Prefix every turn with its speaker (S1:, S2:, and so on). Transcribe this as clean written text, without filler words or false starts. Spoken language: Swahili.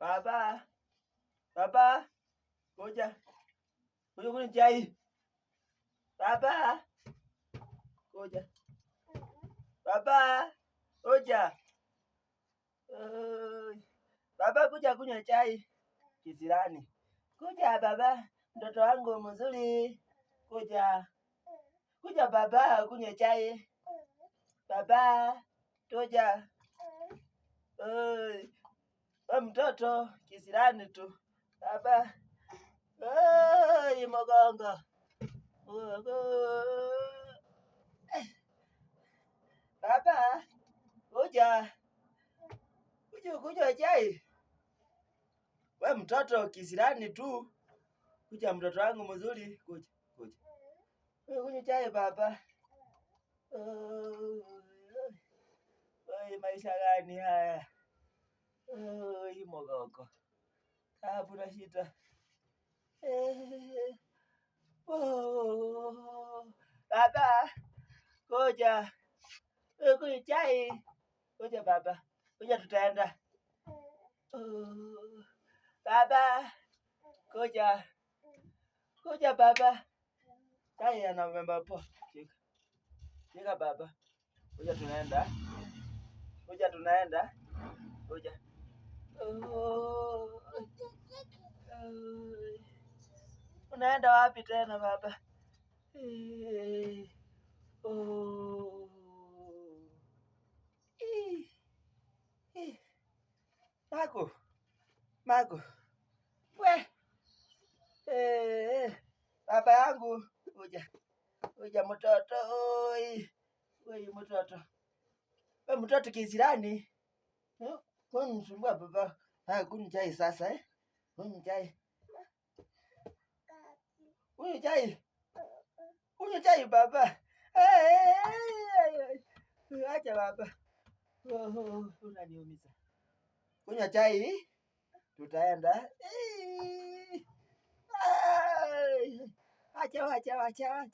S1: Baba, baba, kuja. Kuja kunywa chai. Baba, kuja. Baba, kuja. Baba, kuja kunywa chai. Kisirani. Kuja baba, mtoto wangu mzuri. Kuja. Kuja baba, kunywa chai. Baba, kuja. Mtoto kisirani tu. Baba. Mgongo. Baba, kuja. Kuja kunywa chai. We mtoto kisirani tu. Kuja mtoto wangu mzuri. Kuja. Kuja. Kunywa chai baba. Maisha gani haya? Mgongo. Hakuna shida. Baba, kuja. Kunywa chai. Kuja baba. Kuja tutaenda. Baba, kuja. Kuja baba. Chai anabeba po. Shika. Shika baba. Kuja tunaenda. Kuja tunaenda. Kuja. Unaenda wapi tena baba? Magu. We. Baba yangu. Kuja. Kuja mtoto. Wewe mtoto. Wewe mtoto kisirani. Kunisumbua baba. Kunywa chai sasa Kunywa chai. Kunywa chai. Kunywa chai baba. Acha baba. Unaniumiza. Kunywa chai. Tutaenda. Acha.